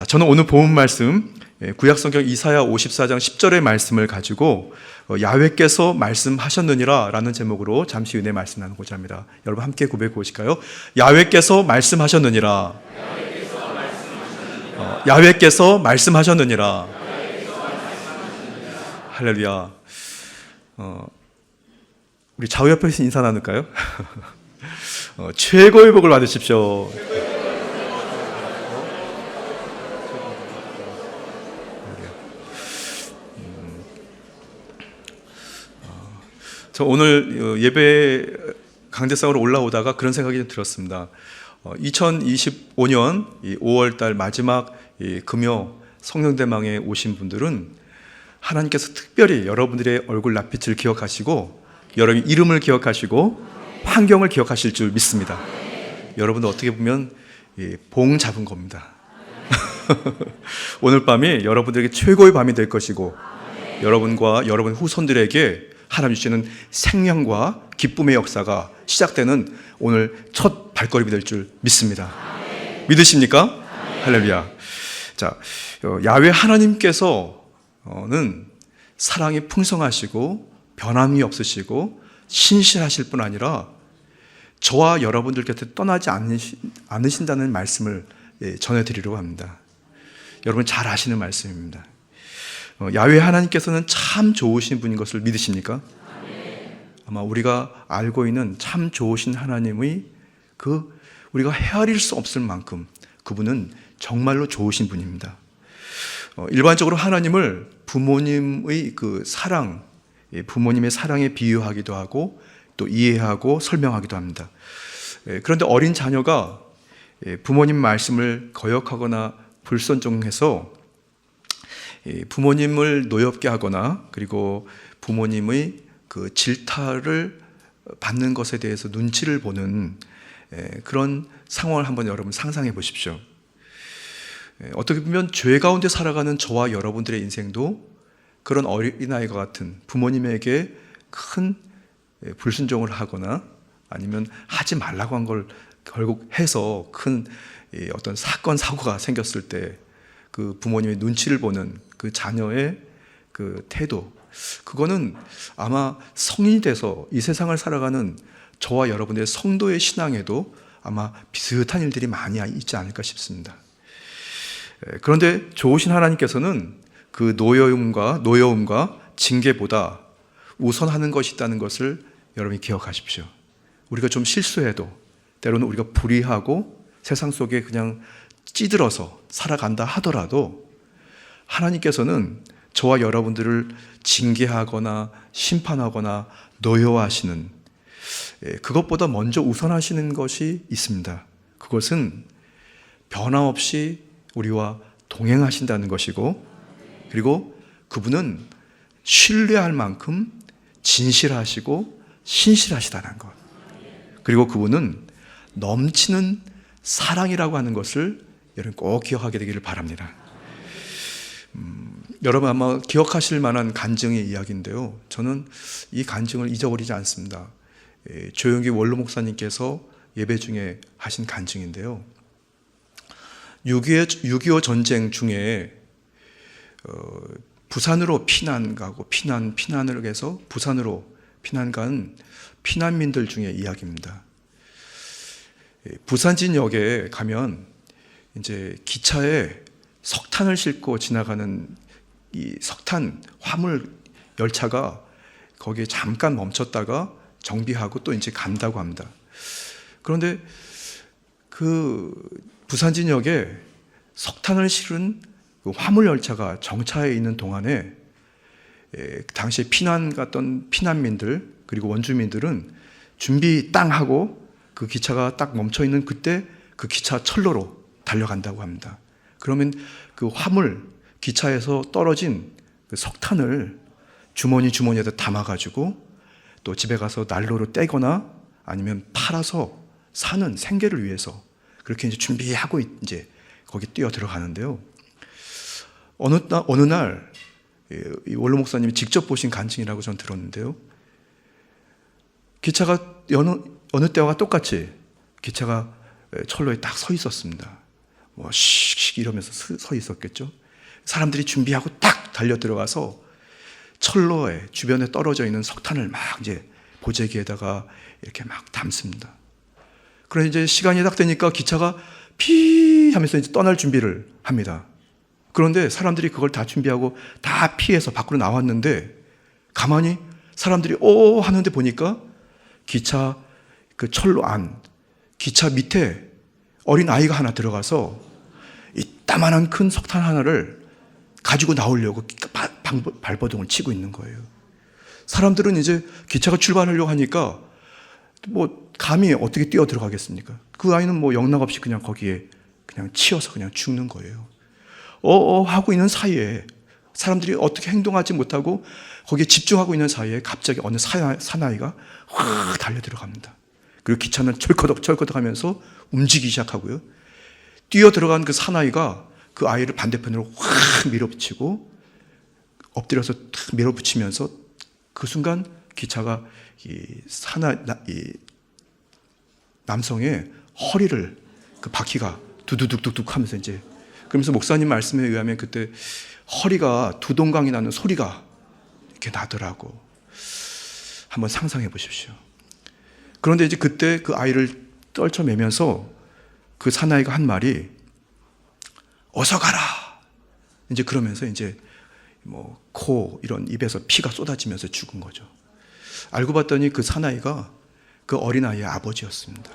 저는 오늘 본 말씀 구약성경 이사야 54장 10절의 말씀을 가지고 야훼께서 말씀하셨느니라 라는 제목으로 잠시 은혜 말씀 나누고자 합니다. 여러분 함께 고백해 보실까요? 야훼께서 말씀하셨느니라. 야훼께서 말씀하셨느니라. 할렐루야. 우리 좌우 옆에서 인사 나눌까요? 최고의 복을 받으십시오. 저 오늘 예배 강대상으로 올라오다가 그런 생각이 들었습니다. 2025년 5월달 마지막 금요 성령대망에 오신 분들은 하나님께서 특별히 여러분들의 얼굴 낯빛을 기억하시고 여러분 이름을 기억하시고 환경을 기억하실 줄 믿습니다. 여러분도 어떻게 보면 봉 잡은 겁니다. 오늘 밤이 여러분들에게 최고의 밤이 될 것이고 여러분과 여러분 후손들에게 하나님 주시는 생명과 기쁨의 역사가 시작되는 오늘 첫 발걸음이 될 줄 믿습니다. 믿으십니까? 할렐루야. 자, 야훼 하나님께서는 사랑이 풍성하시고 변함이 없으시고 신실하실 뿐 아니라 저와 여러분들 곁에 떠나지 않으신다는 말씀을 전해드리려고 합니다. 여러분 잘 아시는 말씀입니다. 야훼 하나님께서는 참 좋으신 분인 것을 믿으십니까? 아마 우리가 알고 있는 참 좋으신 하나님의 우리가 헤아릴 수 없을 만큼 그분은 정말로 좋으신 분입니다. 일반적으로 하나님을 부모님의 사랑, 부모님의 사랑에 비유하기도 하고 또 이해하고 설명하기도 합니다. 그런데 어린 자녀가 부모님 말씀을 거역하거나 불순종해서 부모님을 노엽게 하거나 그리고 부모님의 질타를 받는 것에 대해서 눈치를 보는 그런 상황을 한번 여러분 상상해 보십시오. 어떻게 보면 죄 가운데 살아가는 저와 여러분들의 인생도 그런 어린아이와 같은 부모님에게 큰 불순종을 하거나 아니면 하지 말라고 한 걸 결국 해서 큰 어떤 사건 사고가 생겼을 때 그 부모님의 눈치를 보는 그 자녀의 그 태도, 그거는 아마 성인이 돼서 이 세상을 살아가는 저와 여러분의 성도의 신앙에도 아마 비슷한 일들이 많이 있지 않을까 싶습니다. 그런데 좋으신 하나님께서는 그 노여움과 징계보다 우선하는 것이 있다는 것을 여러분이 기억하십시오. 우리가 좀 실수해도 때로는 우리가 불의하고 세상 속에 그냥 찌들어서 살아간다 하더라도 하나님께서는 저와 여러분들을 징계하거나 심판하거나 노여워하시는 그것보다 먼저 우선하시는 것이 있습니다. 그것은 변함없이 우리와 동행하신다는 것이고 그리고 그분은 신뢰할 만큼 진실하시고 신실하시다는 것, 그리고 그분은 넘치는 사랑이라고 하는 것을 여러분 꼭 기억하게 되기를 바랍니다. 여러분 아마 기억하실 만한 간증의 이야기인데요, 저는 이 간증을 잊어버리지 않습니다. 조영기 원로 목사님께서 예배 중에 하신 간증인데요, 6.25 전쟁 중에 부산으로 피난을 해서 부산으로 피난 간 피난민들 중에 이야기입니다. 부산진역에 가면 이제 기차에 석탄을 싣고 지나가는 이 석탄 화물 열차가 거기에 잠깐 멈췄다가 정비하고 또 이제 간다고 합니다. 그런데 그 부산진역에 석탄을 실은 그 화물 열차가 정차해 있는 동안에 당시에 피난 갔던 피난민들 그리고 원주민들은 준비 땅 하고 그 기차가 딱 멈춰 있는 그때 그 기차 철로로 달려간다고 합니다. 그러면 그 화물 기차에서 떨어진 그 석탄을 주머니에다 담아가지고 또 집에 가서 난로로 떼거나 아니면 팔아서 사는 생계를 위해서 그렇게 이제 준비하고 이제 거기 뛰어 들어가는데요. 어느 날 이 원로 목사님이 직접 보신 간증이라고 저는 들었는데요. 기차가 어느 때와 똑같이 기차가 철로에 딱 서 있었습니다. 뭐 씩씩 이러면서 서 있었겠죠. 사람들이 준비하고 딱 달려 들어가서 철로에 주변에 떨어져 있는 석탄을 막 이제 보재기에다가 이렇게 막 담습니다. 그런데 이제 시간이 딱 되니까 기차가 피 하면서 이제 떠날 준비를 합니다. 그런데 사람들이 그걸 다 준비하고 다 피해서 밖으로 나왔는데 가만히 사람들이 오 하는데 보니까 기차 그 철로 안 기차 밑에 어린 아이가 하나 들어가서 이따만한 큰 석탄 하나를 가지고 나오려고 발버둥을 치고 있는 거예요. 사람들은 이제 기차가 출발하려고 하니까 뭐 감히 어떻게 뛰어 들어가겠습니까? 그 아이는 뭐 영락없이 그냥 거기에 그냥 치여서 그냥 죽는 거예요. 하고 있는 사이에 사람들이 어떻게 행동하지 못하고 거기에 집중하고 있는 사이에 갑자기 어느 사나이가 확 달려 들어갑니다. 그리고 기차는 철커덕 하면서 움직이기 시작하고요. 뛰어 들어간 그 사나이가 그 아이를 반대편으로 확 밀어붙이고 엎드려서 탁 밀어붙이면서 그 순간 기차가 이 남성의 허리를 그 바퀴가 두두둑둑둑 하면서 이제 그러면서 목사님 말씀에 의하면 그때 허리가 두동강이 나는 소리가 이렇게 나더라고. 한번 상상해 보십시오. 그런데 이제 그때 그 아이를 떨쳐매면서 그 사나이가 한 말이 어서 가라. 이제 그러면서 이제 뭐 코 이런 입에서 피가 쏟아지면서 죽은 거죠. 알고 봤더니 그 사나이가 그 어린아이의 아버지였습니다.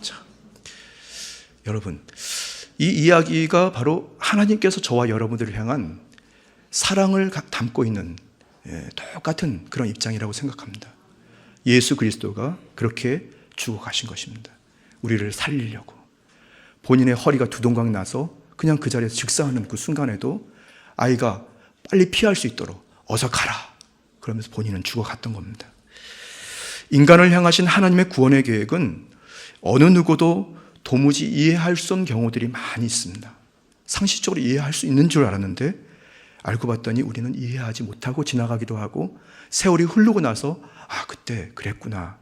자, 여러분, 이 이야기가 바로 하나님께서 저와 여러분들을 향한 사랑을 담고 있는 똑같은 그런 입장이라고 생각합니다. 예수 그리스도가 그렇게 죽어가신 것입니다. 우리를 살리려고. 본인의 허리가 두동강 나서 그냥 그 자리에서 즉사하는 그 순간에도 아이가 빨리 피할 수 있도록 어서 가라. 그러면서 본인은 죽어갔던 겁니다. 인간을 향하신 하나님의 구원의 계획은 어느 누구도 도무지 이해할 수 없는 경우들이 많이 있습니다. 상식적으로 이해할 수 있는 줄 알았는데 알고 봤더니 우리는 이해하지 못하고 지나가기도 하고 세월이 흐르고 나서 그때 그랬구나.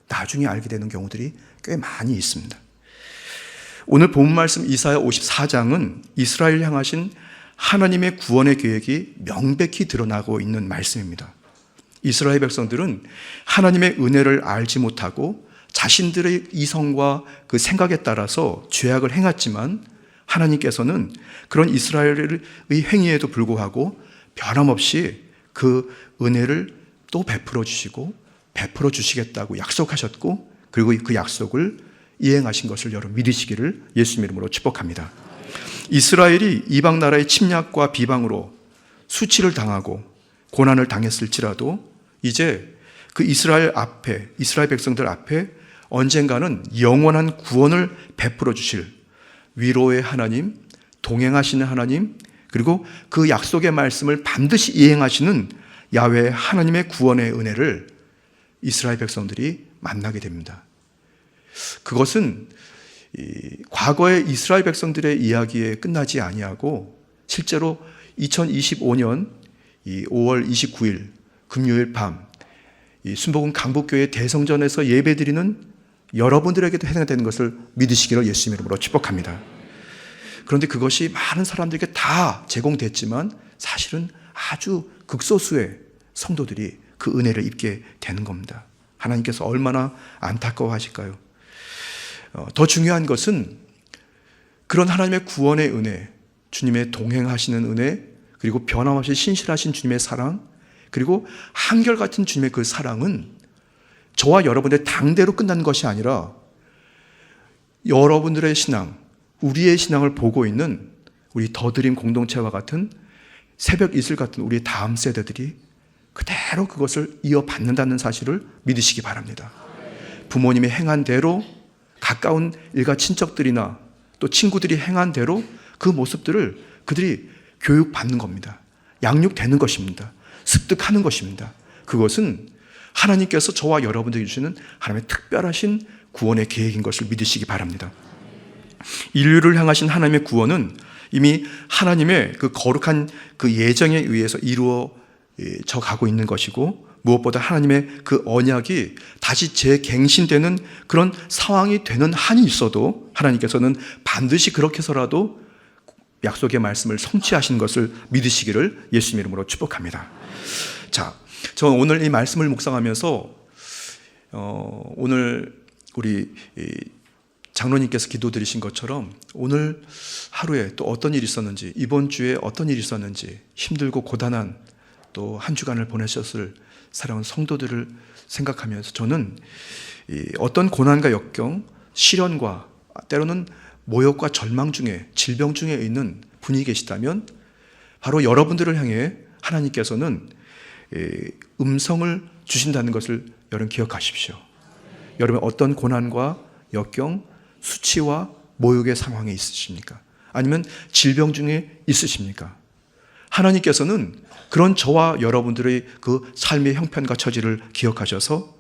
나중에 알게 되는 경우들이 꽤 많이 있습니다. 오늘 본 말씀 이사야 54장은 이스라엘 향하신 하나님의 구원의 계획이 명백히 드러나고 있는 말씀입니다. 이스라엘 백성들은 하나님의 은혜를 알지 못하고 자신들의 이성과 그 생각에 따라서 죄악을 행했지만 하나님께서는 그런 이스라엘의 행위에도 불구하고 변함없이 그 은혜를 또 베풀어 주시고 베풀어 주시겠다고 약속하셨고 그리고 그 약속을 이행하신 것을 여러분 믿으시기를 예수님 이름으로 축복합니다. 이스라엘이 이방 나라의 침략과 비방으로 수치를 당하고 고난을 당했을지라도 이제 그 이스라엘 백성들 앞에 언젠가는 영원한 구원을 베풀어 주실 위로의 하나님, 동행하시는 하나님, 그리고 그 약속의 말씀을 반드시 이행하시는 야훼 하나님의 구원의 은혜를 이스라엘 백성들이 만나게 됩니다. 그것은 과거의 이스라엘 백성들의 이야기에 끝나지 아니하고 실제로 2025년 5월 29일 금요일 밤 순복음 강북교회 대성전에서 예배드리는 여러분들에게도 해당되는 것을 믿으시기를 예수님 이름으로 축복합니다. 그런데 그것이 많은 사람들에게 다 제공됐지만 사실은 아주 극소수의 성도들이 그 은혜를 입게 되는 겁니다. 하나님께서 얼마나 안타까워하실까요? 더 중요한 것은 그런 하나님의 구원의 은혜, 주님의 동행하시는 은혜, 그리고 변함없이 신실하신 주님의 사랑, 그리고 한결같은 주님의 그 사랑은 저와 여러분의 당대로 끝난 것이 아니라 여러분들의 신앙, 우리의 신앙을 보고 있는 우리 더드림 공동체와 같은 새벽 이슬 같은 우리 다음 세대들이 그대로 그것을 이어받는다는 사실을 믿으시기 바랍니다. 부모님이 행한 대로 가까운 일가 친척들이나 또 친구들이 행한 대로 그 모습들을 그들이 교육받는 겁니다. 양육되는 것입니다. 습득하는 것입니다. 그것은 하나님께서 저와 여러분들에게 주시는 하나님의 특별하신 구원의 계획인 것을 믿으시기 바랍니다. 인류를 향하신 하나님의 구원은 이미 하나님의 그 거룩한 그 예정에 의해서 저 가고 있는 것이고, 무엇보다 하나님의 그 언약이 다시 재갱신되는 그런 상황이 되는 한이 있어도 하나님께서는 반드시 그렇게 해서라도 약속의 말씀을 성취하신 것을 믿으시기를 예수님 이름으로 축복합니다. 자, 저는 오늘 이 말씀을 묵상하면서 오늘 우리 장로님께서 기도드리신 것처럼 오늘 하루에 또 어떤 일이 있었는지, 이번 주에 어떤 일이 있었는지, 힘들고 고단한 또 한 주간을 보내셨을 사랑하는 성도들을 생각하면서 저는 어떤 고난과 역경, 시련과 때로는 모욕과 절망 중에, 질병 중에 있는 분이 계시다면 바로 여러분들을 향해 하나님께서는 음성을 주신다는 것을 여러분 기억하십시오. 여러분 어떤 고난과 역경, 수치와 모욕의 상황에 있으십니까? 아니면 질병 중에 있으십니까? 하나님께서는 그런 저와 여러분들의 그 삶의 형편과 처지를 기억하셔서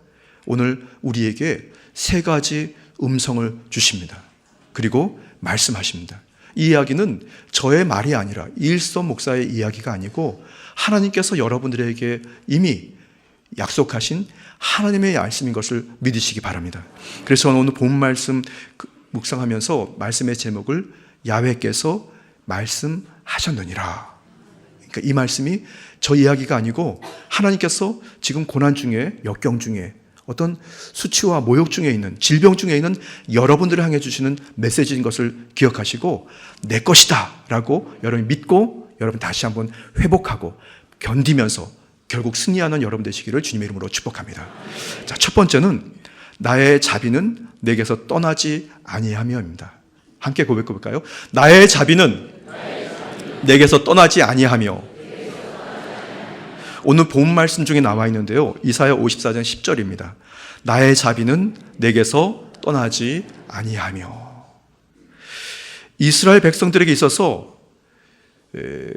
오늘 우리에게 세 가지 음성을 주십니다. 그리고 말씀하십니다. 이 이야기는 저의 말이 아니라 이일섭 목사의 이야기가 아니고 하나님께서 여러분들에게 이미 약속하신 하나님의 말씀인 것을 믿으시기 바랍니다. 그래서 오늘 본 말씀 묵상하면서 말씀의 제목을 야훼께서 말씀하셨느니라. 그러니까 이 말씀이 저 이야기가 아니고 하나님께서 지금 고난 중에, 역경 중에, 어떤 수치와 모욕 중에 있는, 질병 중에 있는 여러분들을 향해 주시는 메시지인 것을 기억하시고 내 것이다 라고 여러분이 믿고 여러분 다시 한번 회복하고 견디면서 결국 승리하는 여러분 되시기를 주님의 이름으로 축복합니다. 자, 첫 번째는 나의 자비는 내게서 떠나지 아니하며입니다. 함께 고백해 볼까요? 나의 자비는 내게서 떠나지 아니하며. 오늘 본 말씀 중에 나와 있는데요, 이사야 54장 10절입니다. 나의 자비는 내게서 떠나지 아니하며. 이스라엘 백성들에게 있어서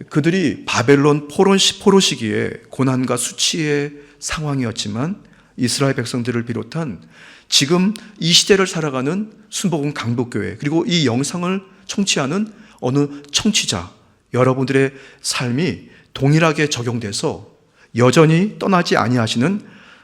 그들이 바벨론 포로 시기에 고난과 수치의 상황이었지만 이스라엘 백성들을 비롯한 지금 이 시대를 살아가는 순복음 강북교회, 그리고 이 영상을 청취하는 어느 청취자 여러분들의 삶이 동일하게 적용돼서 여전히 떠나지 아니하시는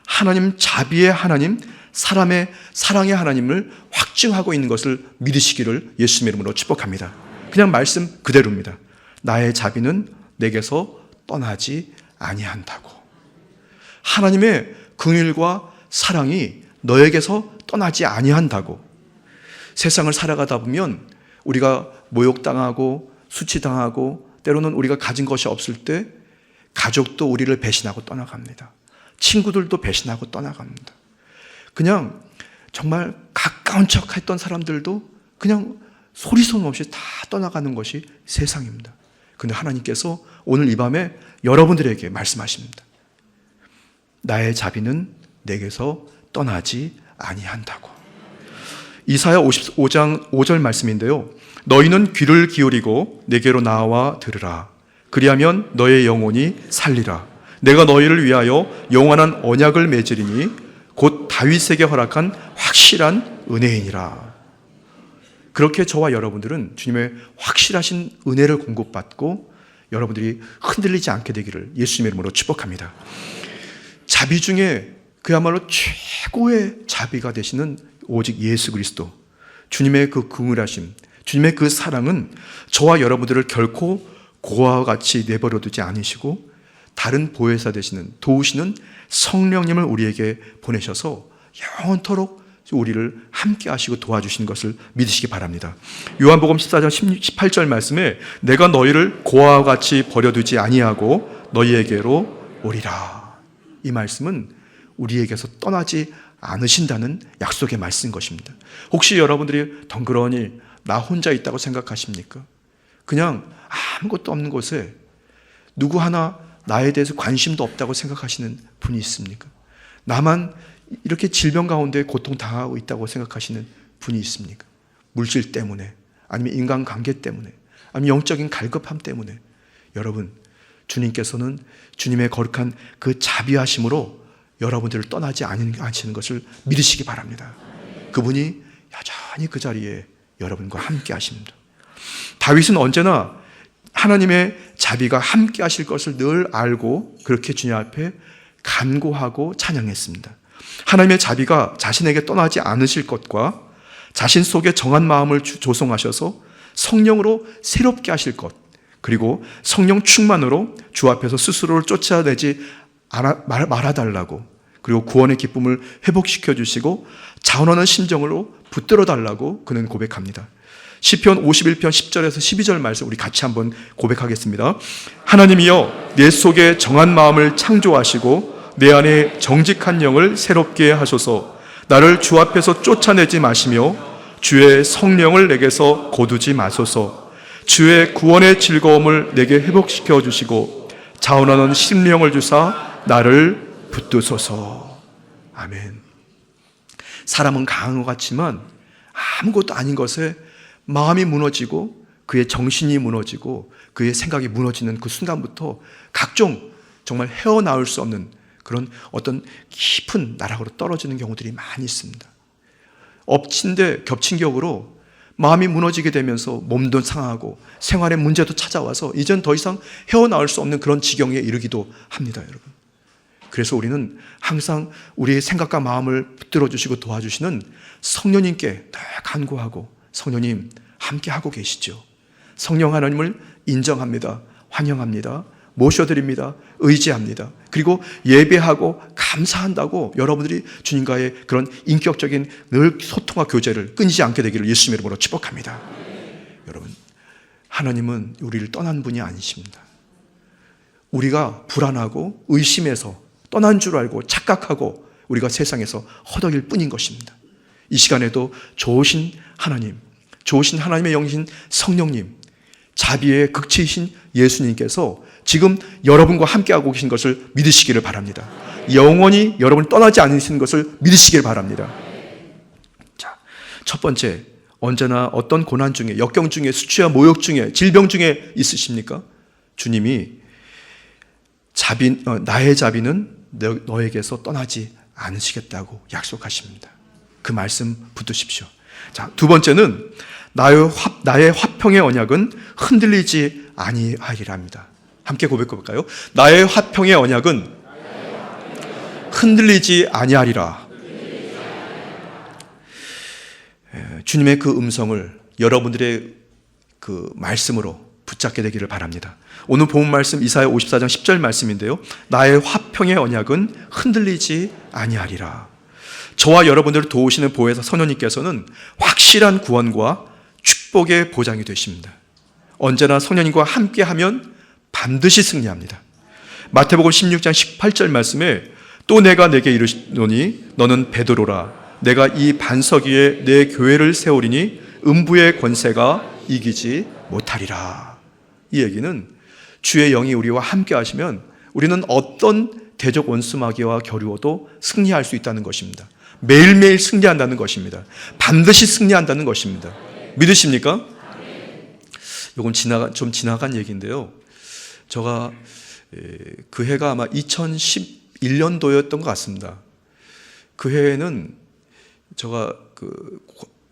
하나님 자비의 하나님, 사람의 사랑의 하나님을 확증하고 있는 것을 믿으시기를 예수님의 이름으로 축복합니다. 그냥 말씀 그대로입니다. 나의 자비는 내게서 떠나지 아니한다고. 하나님의 긍휼과 사랑이 너에게서 떠나지 아니한다고. 세상을 살아가다 보면 우리가 모욕당하고 수치당하고 때로는 우리가 가진 것이 없을 때 가족도 우리를 배신하고 떠나갑니다. 친구들도 배신하고 떠나갑니다. 그냥 정말 가까운 척 했던 사람들도 그냥 소리소문 없이 다 떠나가는 것이 세상입니다. 그런데 하나님께서 오늘 이 밤에 여러분들에게 말씀하십니다. 나의 자비는 내게서 떠나지 아니한다고. 이사야 55장 5절 말씀인데요, 너희는 귀를 기울이고 내게로 나와 들으라. 그리하면 너의 영혼이 살리라. 내가 너희를 위하여 영원한 언약을 맺으리니 곧 다윗에게 허락한 확실한 은혜이니라. 그렇게 저와 여러분들은 주님의 확실하신 은혜를 공급받고 여러분들이 흔들리지 않게 되기를 예수님의 이름으로 축복합니다. 자비 중에 그야말로 최고의 자비가 되시는 오직 예수 그리스도, 주님의 그 긍휼하심, 주님의 그 사랑은 저와 여러분들을 결코 고아와 같이 내버려 두지 않으시고 다른 보혜사 되시는, 도우시는 성령님을 우리에게 보내셔서 영원토록 우리를 함께 하시고 도와주시는 것을 믿으시기 바랍니다. 요한복음 14장 18절 말씀에 내가 너희를 고아와 같이 버려두지 아니하고 너희에게로 오리라. 이 말씀은 우리에게서 떠나지 않으신다는 약속의 말씀인 것입니다. 혹시 여러분들이 덩그러니 나 혼자 있다고 생각하십니까? 그냥 아무것도 없는 곳에 누구 하나 나에 대해서 관심도 없다고 생각하시는 분이 있습니까? 나만 이렇게 질병 가운데 고통당하고 있다고 생각하시는 분이 있습니까? 물질 때문에, 아니면 인간관계 때문에, 아니면 영적인 갈급함 때문에. 여러분, 주님께서는 주님의 거룩한 그 자비하심으로 여러분들을 떠나지 않으시는 것을 믿으시기 바랍니다. 그분이 여전히 그 자리에 여러분과 함께 하십니다. 다윗은 언제나 하나님의 자비가 함께 하실 것을 늘 알고 그렇게 주님 앞에 간구하고 찬양했습니다. 하나님의 자비가 자신에게 떠나지 않으실 것과 자신 속에 정한 마음을 조성하셔서 성령으로 새롭게 하실 것, 그리고 성령 충만으로 주 앞에서 스스로를 쫓아내지 말아달라고, 그리고 구원의 기쁨을 회복시켜 주시고 자원하는 심정으로 붙들어 달라고 그는 고백합니다. 시편 51편 10절에서 12절 말씀 우리 같이 한번 고백하겠습니다. 하나님이여, 내 속에 정한 마음을 창조하시고 내 안에 정직한 영을 새롭게 하소서. 나를 주 앞에서 쫓아내지 마시며 주의 성령을 내게서 거두지 마소서. 주의 구원의 즐거움을 내게 회복시켜 주시고 자원하는 심령을 주사 나를 붙드소서. 아멘. 사람은 강한 것 같지만 아무것도 아닌 것에 마음이 무너지고 그의 정신이 무너지고 그의 생각이 무너지는 그 순간부터 각종 정말 헤어나올 수 없는 그런 어떤 깊은 나락으로 떨어지는 경우들이 많이 있습니다. 엎친 데 겹친 격으로 마음이 무너지게 되면서 몸도 상하고 생활의 문제도 찾아와서 이젠 더 이상 헤어나올 수 없는 그런 지경에 이르기도 합니다, 여러분. 그래서 우리는 항상 우리의 생각과 마음을 붙들어 주시고 도와주시는 성령님께 늘 간구하고, 성령님 함께 하고 계시죠. 성령 하나님을 인정합니다. 환영합니다. 모셔드립니다. 의지합니다. 그리고 예배하고 감사한다고 여러분들이 주님과의 그런 인격적인 늘 소통과 교제를 끊이지 않게 되기를 예수님의 이름으로 축복합니다. 여러분, 하나님은 우리를 떠난 분이 아니십니다. 우리가 불안하고 의심해서 떠난 줄 알고 착각하고 우리가 세상에서 허덕일 뿐인 것입니다. 이 시간에도 좋으신 하나님, 좋으신 하나님의 영이신 성령님, 자비의 극치이신 예수님께서 지금 여러분과 함께하고 계신 것을 믿으시기를 바랍니다. 영원히 여러분을 떠나지 않으시는 것을 믿으시기를 바랍니다. 자, 첫 번째, 언제나 어떤 고난 중에, 역경 중에, 수치와 모욕 중에, 질병 중에 있으십니까? 주님이 나의 자비는 너에게서 떠나지 않으시겠다고 약속하십니다. 그 말씀 붙드십시오. 자, 두 번째는 나의 화평의 언약은 흔들리지 아니하리랍니다. 함께 고백해볼까요? 나의 화평의 언약은 흔들리지 아니하리라. 주님의 그 음성을 여러분들의 그 말씀으로 붙잡게 되기를 바랍니다. 오늘 본 말씀 이사야 54장 10절 말씀인데요. 나의 화평의 언약은 흔들리지 아니하리라. 저와 여러분들을 도우시는 보혜사 성령님께서는 확실한 구원과 축복의 보장이 되십니다. 언제나 성령님과 함께하면 반드시 승리합니다. 마태복음 16장 18절 말씀에 또 내가 내게 이르노니 너는 베드로라. 내가 이 반석 위에 내 교회를 세우리니 음부의 권세가 이기지 못하리라. 이 얘기는 주의 영이 우리와 함께 하시면 우리는 어떤 대적 원수마귀와 겨루어도 승리할 수 있다는 것입니다. 매일매일 승리한다는 것입니다. 반드시 승리한다는 것입니다. 믿으십니까? 이건 좀 지나간 얘기인데요. 제가 그 해가 아마 2011년도였던 것 같습니다. 그 해에는 제가 그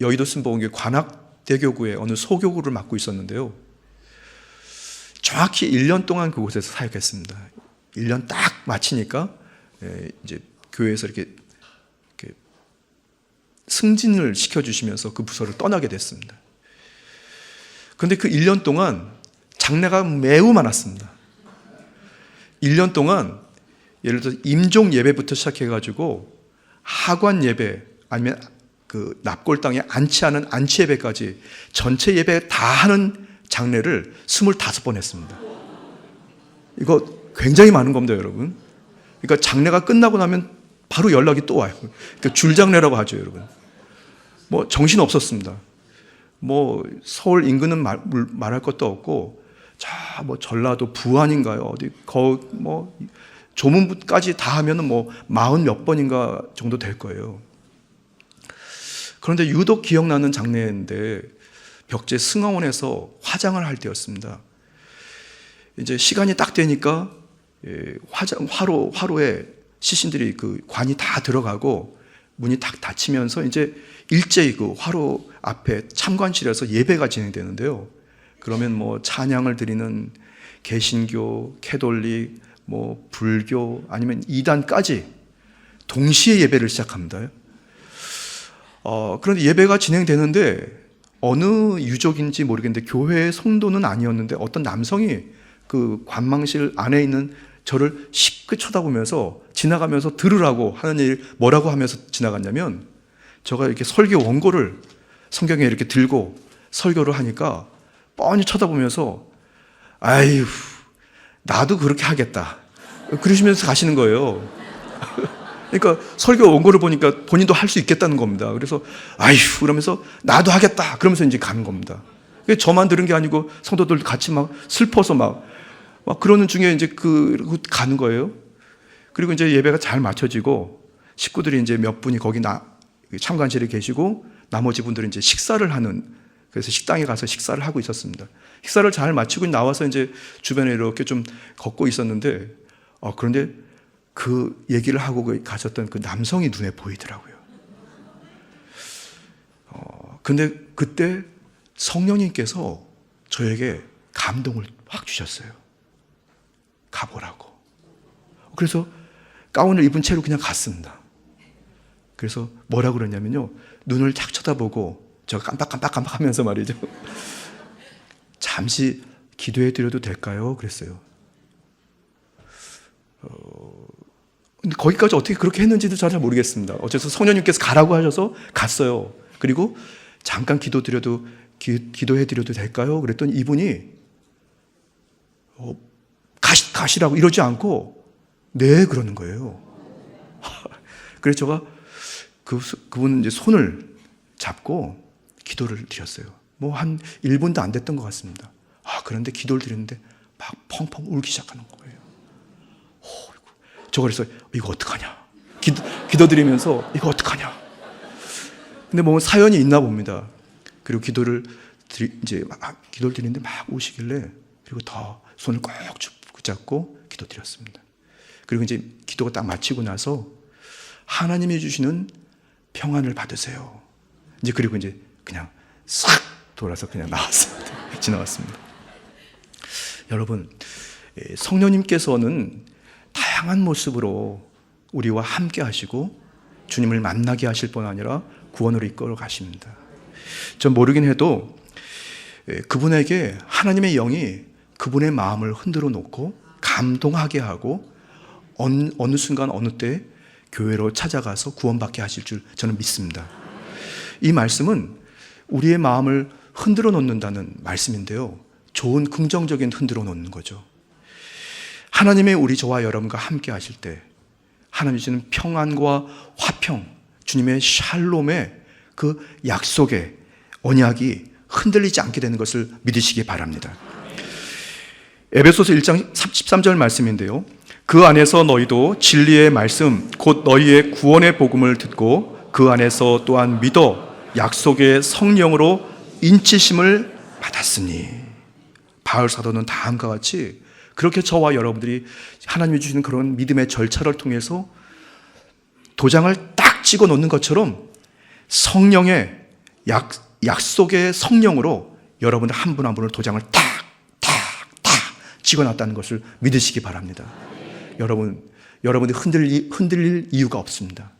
여의도 순복음교회 관악대교구의 어느 소교구를 맡고 있었는데요. 정확히 1년 동안 그곳에서 사역했습니다. 1년 딱 마치니까 이제 교회에서 이렇게 승진을 시켜주시면서 그 부서를 떠나게 됐습니다. 그런데 그 1년 동안 장례가 매우 많았습니다. 1년 동안 예를 들어서 임종 예배부터 시작해가지고 하관 예배 아니면 그 납골당에 안치하는 안치 예배까지 전체 예배 다 하는 장례를 25번 했습니다. 이거 굉장히 많은 겁니다, 여러분. 그러니까 장례가 끝나고 나면 바로 연락이 또 와요. 그러니까 줄장례라고 하죠, 여러분. 뭐 정신 없었습니다. 뭐 서울 인근은 말할 것도 없고, 자, 뭐 전라도 부안인가요? 어디 뭐 조문부까지 다 하면은 뭐 40 몇 번인가 정도 될 거예요. 그런데 유독 기억나는 장례인데 벽제 승하원에서 화장을 할 때였습니다. 이제 시간이 딱 되니까 화로에 시신들이 그 관이 다 들어가고 문이 딱 닫히면서 이제 일제히 그 화로 앞에 참관실에서 예배가 진행되는데요. 그러면 뭐 찬양을 드리는 개신교, 캐톨릭, 뭐 불교 아니면 이단까지 동시에 예배를 시작합니다. 그런데 예배가 진행되는데 어느 유족인지 모르겠는데 교회의 성도는 아니었는데 어떤 남성이 그 관망실 안에 있는 저를 쉽게 쳐다보면서 지나가면서 들으라고 하는 일 뭐라고 하면서 지나갔냐면, 제가 이렇게 설교 원고를 성경에 이렇게 들고 설교를 하니까 뻔히 쳐다보면서 아유 나도 그렇게 하겠다 그러시면서 가시는 거예요. 그러니까 설교 원고를 보니까 본인도 할 수 있겠다는 겁니다. 그래서 아휴 그러면서 나도 하겠다 그러면서 이제 가는 겁니다. 저만 들은 게 아니고 성도들 같이 막 슬퍼서 막 그러는 중에 이제 가는 거예요. 그리고 이제 예배가 잘 마쳐지고 식구들이 이제 몇 분이 거기 참관실에 계시고 나머지 분들은 이제 식사를 하는, 그래서 식당에 가서 식사를 하고 있었습니다. 식사를 잘 마치고 나와서 이제 주변에 이렇게 좀 걷고 있었는데 그런데 그 얘기를 하고 가셨던 그 남성이 눈에 보이더라고요. 근데 그때 성령님께서 저에게 감동을 확 주셨어요. 가보라고. 그래서 가운을 입은 채로 그냥 갔습니다. 그래서 뭐라고 그러냐면요, 눈을 탁 쳐다보고 제가 깜빡깜빡 하면서 말이죠, 잠시 기도해 드려도 될까요? 그랬어요. 근데 거기까지 어떻게 그렇게 했는지도 잘 모르겠습니다. 어째서 성령님께서 가라고 하셔서 갔어요. 그리고 잠깐 기도해 드려도 될까요? 그랬더니 이분이 가시라고 이러지 않고 네 그러는 거예요. 그래서 제가 그분 이제 손을 잡고 기도를 드렸어요. 뭐 한 1분도 안 됐던 것 같습니다. 그런데 기도를 드렸는데 막 펑펑 울기 시작하는 거예요. 저 그래서 이거 어떡하냐, 기도 드리면서 이거 어떡하냐. 근데 뭐 사연이 있나 봅니다. 그리고 기도를 드리는데 막 우시길래, 그리고 더 손을 꼭 붙잡고 기도 드렸습니다. 그리고 이제 기도가 딱 마치고 나서 하나님이 주시는 평안을 받으세요. 이제 그리고 이제 그냥 싹 돌아서 그냥 나왔습니다. 지나왔습니다. 여러분, 성령님께서는 다양한 모습으로 우리와 함께 하시고 주님을 만나게 하실 뿐 아니라 구원으로 이끌어 가십니다. 전 모르긴 해도 그분에게 하나님의 영이 그분의 마음을 흔들어 놓고 감동하게 하고 어느 순간 어느 때 교회로 찾아가서 구원받게 하실 줄 저는 믿습니다. 이 말씀은 우리의 마음을 흔들어 놓는다는 말씀인데요, 좋은 긍정적인 흔들어 놓는 거죠. 하나님의 우리 저와 여러분과 함께 하실 때 하나님 주시는 평안과 화평, 주님의 샬롬의 그 약속의 언약이 흔들리지 않게 되는 것을 믿으시기 바랍니다. 에베소서 1장 13절 말씀인데요, 그 안에서 너희도 진리의 말씀 곧 너희의 구원의 복음을 듣고 그 안에서 또한 믿어 약속의 성령으로 인치심을 받았으니. 바울 사도는 다음과 같이 그렇게 저와 여러분들이 하나님이 주시는 그런 믿음의 절차를 통해서 도장을 딱 찍어 놓는 것처럼 성령의 약속의 성령으로 여러분들 한 분 한 분을 도장을 딱 찍어 놨다는 것을 믿으시기 바랍니다. 여러분들이 흔들릴 이유가 없습니다.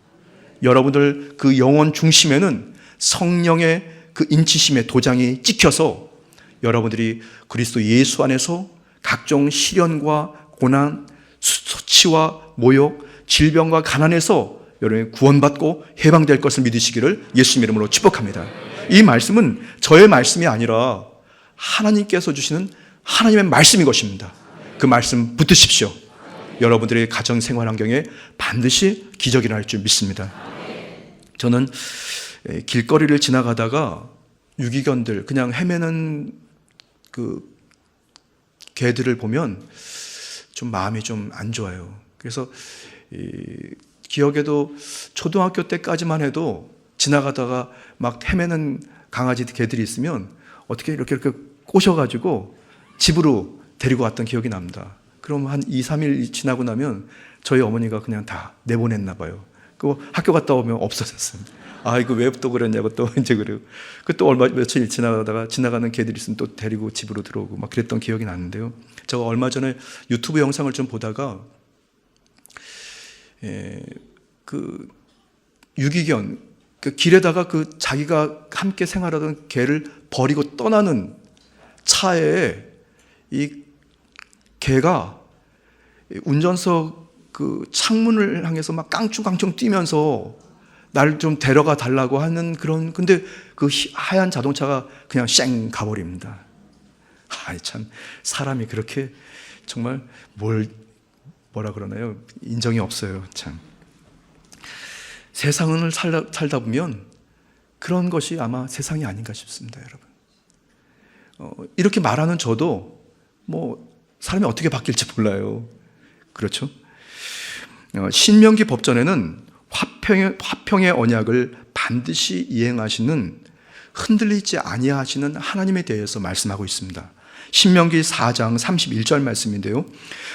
여러분들 그 영혼 중심에는 성령의 그 인치심의 도장이 찍혀서 여러분들이 그리스도 예수 안에서 각종 시련과 고난, 수치와 모욕, 질병과 가난에서 여러분이 구원받고 해방될 것을 믿으시기를 예수님 이름으로 축복합니다. 이 말씀은 저의 말씀이 아니라 하나님께서 주시는 하나님의 말씀인 것입니다. 그 말씀 붙드십시오. 여러분들의 가정 생활 환경에 반드시 기적이 날 줄 믿습니다. 저는 길거리를 지나가다가 유기견들, 그냥 헤매는 그 개들을 보면 좀 마음이 좀 안 좋아요. 그래서 기억에도 초등학교 때까지만 해도 지나가다가 막 헤매는 강아지 개들이 있으면 어떻게 이렇게 꼬셔가지고 집으로 데리고 왔던 기억이 납니다. 그럼 한 2, 3일 지나고 나면 저희 어머니가 그냥 다 내보냈나 봐요. 그 학교 갔다 오면 없어졌습니다. 아, 이거 왜 또 그랬냐고 또 이제 그래요. 그 또 며칠 지나가다가 지나가는 개들이 있으면 또 데리고 집으로 들어오고 막 그랬던 기억이 나는데요. 저 얼마 전에 유튜브 영상을 좀 보다가 그 유기견 그 길에다가 그 자기가 함께 생활하던 개를 버리고 떠나는 차에 이 개가 운전석 그 창문을 향해서 막 깡충깡충 뛰면서 날 좀 데려가 달라고 하는 그런, 근데 그 하얀 자동차가 그냥 쌩 가버립니다. 아이, 참, 사람이 그렇게 정말 뭐라 그러나요? 인정이 없어요, 참. 세상을 살다 보면 그런 것이 아마 세상이 아닌가 싶습니다, 여러분. 이렇게 말하는 저도 뭐 사람이 어떻게 바뀔지 몰라요. 그렇죠? 신명기 법전에는 화평의 언약을 반드시 이행하시는, 흔들리지 아니하시는 하나님에 대해서 말씀하고 있습니다. 신명기 4장 31절 말씀인데요.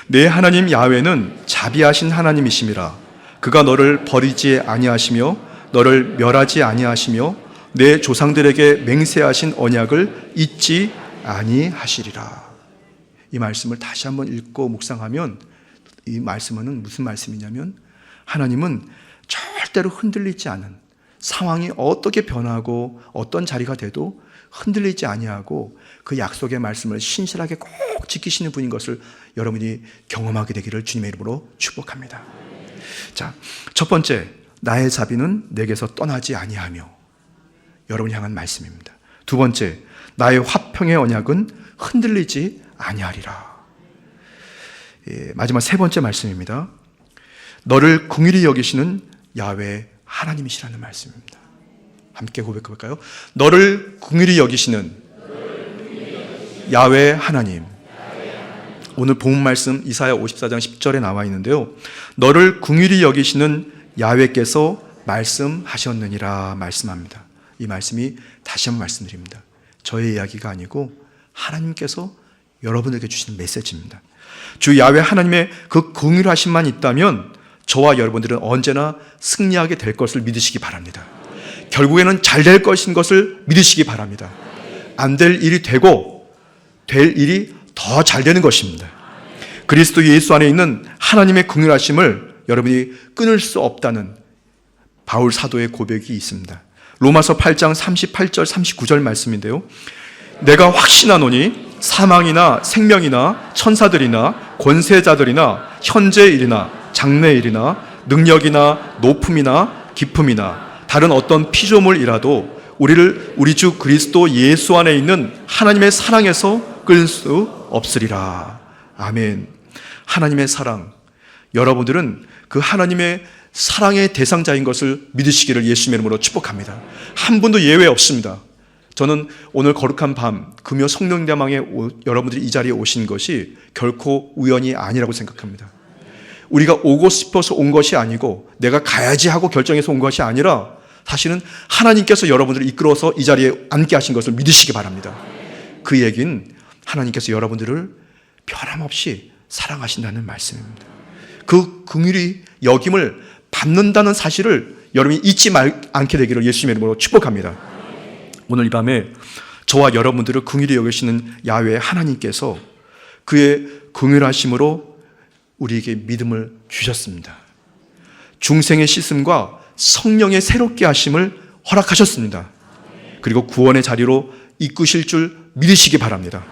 내 하나님 야훼는 자비하신 하나님이심이라. 그가 너를 버리지 아니하시며 너를 멸하지 아니하시며 내 조상들에게 맹세하신 언약을 잊지 아니하시리라. 이 말씀을 다시 한번 읽고 묵상하면 이 말씀은 무슨 말씀이냐면, 하나님은 절대로 흔들리지 않은, 상황이 어떻게 변하고 어떤 자리가 돼도 흔들리지 아니하고 그 약속의 말씀을 신실하게 꼭 지키시는 분인 것을 여러분이 경험하게 되기를 주님의 이름으로 축복합니다. 자, 첫 번째, 나의 자비는 내게서 떠나지 아니하며, 여러분 향한 말씀입니다. 두 번째, 나의 화평의 언약은 흔들리지 아니하리라. 마지막 세 번째 말씀입니다. 너를 긍휼히 여기시는 야훼 하나님이시라는 말씀입니다. 함께 고백해볼까요? 너를 긍휼히 여기시는 야훼 하나님. 오늘 본문 말씀 이사야 54장 10절에 나와 있는데요. 너를 긍휼히 여기시는 야훼께서 말씀하셨느니라 말씀합니다. 이 말씀이 다시 한번 말씀드립니다. 저의 이야기가 아니고 하나님께서 여러분에게 주시는 메시지입니다. 주 야훼 하나님의 그 긍휼하심만 있다면 저와 여러분들은 언제나 승리하게 될 것을 믿으시기 바랍니다. 결국에는 잘 될 것인 것을 믿으시기 바랍니다. 안 될 일이 되고 될 일이 더 잘 되는 것입니다. 그리스도 예수 안에 있는 하나님의 긍휼하심을 여러분이 끊을 수 없다는 바울 사도의 고백이 있습니다. 로마서 8장 38절 39절 말씀인데요. 내가 확신하노니 사망이나 생명이나 천사들이나 권세자들이나 현재 일이나 장래 일이나 능력이나 높음이나 깊음이나 다른 어떤 피조물이라도 우리를 우리 주 그리스도 예수 안에 있는 하나님의 사랑에서 끌 수 없으리라. 아멘. 하나님의 사랑, 여러분들은 그 하나님의 사랑의 대상자인 것을 믿으시기를 예수님의 이름으로 축복합니다. 한 분도 예외 없습니다. 저는 오늘 거룩한 밤 금요 성령대망에 여러분들이 이 자리에 오신 것이 결코 우연이 아니라고 생각합니다. 우리가 오고 싶어서 온 것이 아니고 내가 가야지 하고 결정해서 온 것이 아니라 사실은 하나님께서 여러분들을 이끌어서 이 자리에 앉게 하신 것을 믿으시기 바랍니다. 그 얘기는 하나님께서 여러분들을 변함없이 사랑하신다는 말씀입니다. 그 긍휼히 여김을 받는다는 사실을 여러분이 잊지 않게 되기를 예수님의 이름으로 축복합니다. 오늘 이 밤에 저와 여러분들을 긍휼히 여기시는 야훼 하나님께서 그의 긍휼하심으로 우리에게 믿음을 주셨습니다. 중생의 씻음과 성령의 새롭게 하심을 허락하셨습니다. 그리고 구원의 자리로 이끄실 줄 믿으시기 바랍니다.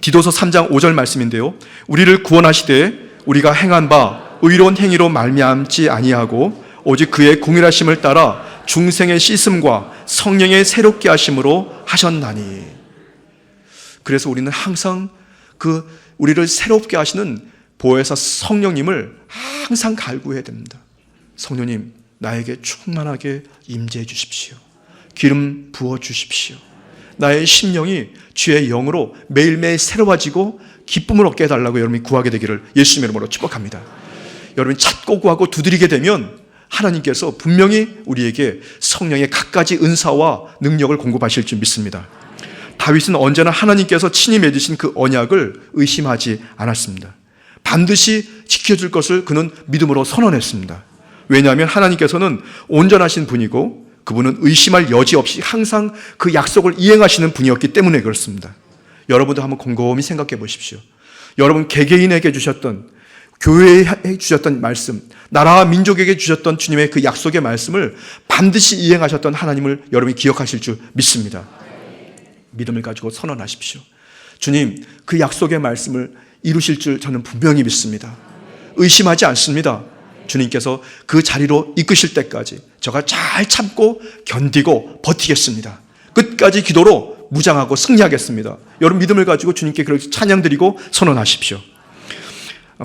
디도서 3장 5절 말씀인데요. 우리를 구원하시되 우리가 행한 바 의로운 행위로 말미암지 아니하고 오직 그의 긍휼하심을 따라 중생의 씻음과 성령의 새롭게 하심으로 하셨나니. 그래서 우리는 항상 그 우리를 새롭게 하시는 보혜사 성령님을 항상 갈구해야 됩니다. 성령님, 나에게 충만하게 임재해 주십시오. 기름 부어 주십시오. 나의 심령이 주의 영으로 매일매일 새로워지고 기쁨을 얻게 해달라고 여러분이 구하게 되기를 예수님의 이름으로 축복합니다. 여러분이 찾고 구하고 두드리게 되면 하나님께서 분명히 우리에게 성령의 갖가지 은사와 능력을 공급하실 줄 믿습니다. 다윗은 언제나 하나님께서 친히 맺으신 그 언약을 의심하지 않았습니다. 반드시 지켜줄 것을 그는 믿음으로 선언했습니다. 왜냐하면 하나님께서는 온전하신 분이고 그분은 의심할 여지 없이 항상 그 약속을 이행하시는 분이었기 때문에 그렇습니다. 여러분도 한번 곰곰이 생각해 보십시오. 여러분 개개인에게 주셨던, 교회에 주셨던 말씀, 나라와 민족에게 주셨던 주님의 그 약속의 말씀을 반드시 이행하셨던 하나님을 여러분이 기억하실 줄 믿습니다. 믿음을 가지고 선언하십시오. 주님, 그 약속의 말씀을 이루실 줄 저는 분명히 믿습니다. 의심하지 않습니다. 주님께서 그 자리로 이끄실 때까지 제가 잘 참고 견디고 버티겠습니다. 끝까지 기도로 무장하고 승리하겠습니다. 여러분 믿음을 가지고 주님께 그렇게 찬양드리고 선언하십시오.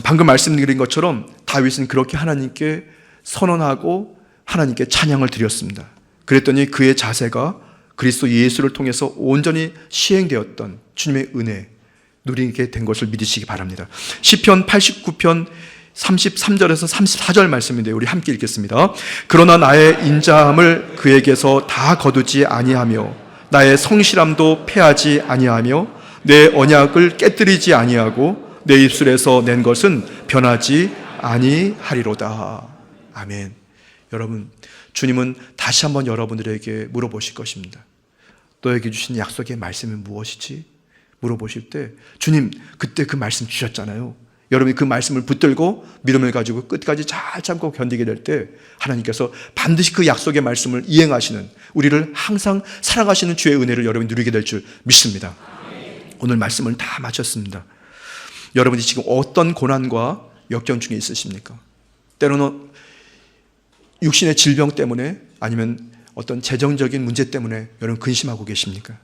방금 말씀드린 것처럼 다윗은 그렇게 하나님께 선언하고 하나님께 찬양을 드렸습니다. 그랬더니 그의 자세가 그리스도 예수를 통해서 온전히 시행되었던 주님의 은혜 누리게 된 것을 믿으시기 바랍니다. 시편 89편 33절에서 34절 말씀인데 우리 함께 읽겠습니다. 그러나 나의 인자함을 그에게서 다 거두지 아니하며 나의 성실함도 패하지 아니하며 내 언약을 깨뜨리지 아니하고 내 입술에서 낸 것은 변하지 아니하리로다. 아멘. 여러분, 주님은 다시 한번 여러분들에게 물어보실 것입니다. 너에게 주신 약속의 말씀은 무엇이지? 물어보실 때 주님 그때 그 말씀 주셨잖아요. 여러분이 그 말씀을 붙들고 믿음을 가지고 끝까지 잘 참고 견디게 될 때 하나님께서 반드시 그 약속의 말씀을 이행하시는, 우리를 항상 사랑하시는 주의 은혜를 여러분이 누리게 될 줄 믿습니다. 오늘 말씀을 다 마쳤습니다. 여러분이 지금 어떤 고난과 역경 중에 있으십니까? 때로는 육신의 질병 때문에, 아니면 어떤 재정적인 문제 때문에 여러분 근심하고 계십니까?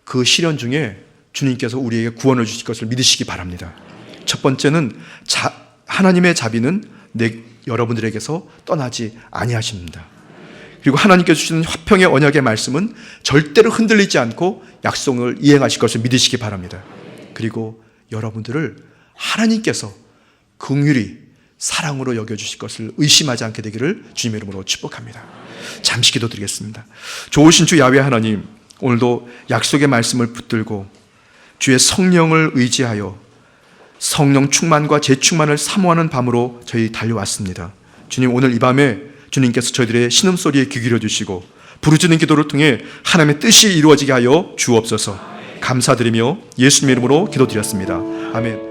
그 시련 중에 주님께서 우리에게 구원을 주실 것을 믿으시기 바랍니다. 첫 번째는 하나님의 자비는 여러분들에게서 떠나지 아니하십니다. 그리고 하나님께서 주시는 화평의 언약의 말씀은 절대로 흔들리지 않고 약속을 이행하실 것을 믿으시기 바랍니다. 그리고 여러분들을 하나님께서 긍휼히 사랑으로 여겨주실 것을 의심하지 않게 되기를 주님의 이름으로 축복합니다. 잠시 기도드리겠습니다. 좋으신 주 야훼 하나님, 오늘도 약속의 말씀을 붙들고 주의 성령을 의지하여 성령 충만과 재충만을 사모하는 밤으로 저희 달려왔습니다. 주님, 오늘 이 밤에 주님께서 저희들의 신음소리에 귀 기울여 주시고 부르짖는 기도를 통해 하나님의 뜻이 이루어지게 하여 주옵소서. 감사드리며 예수님의 이름으로 기도드렸습니다. 아멘.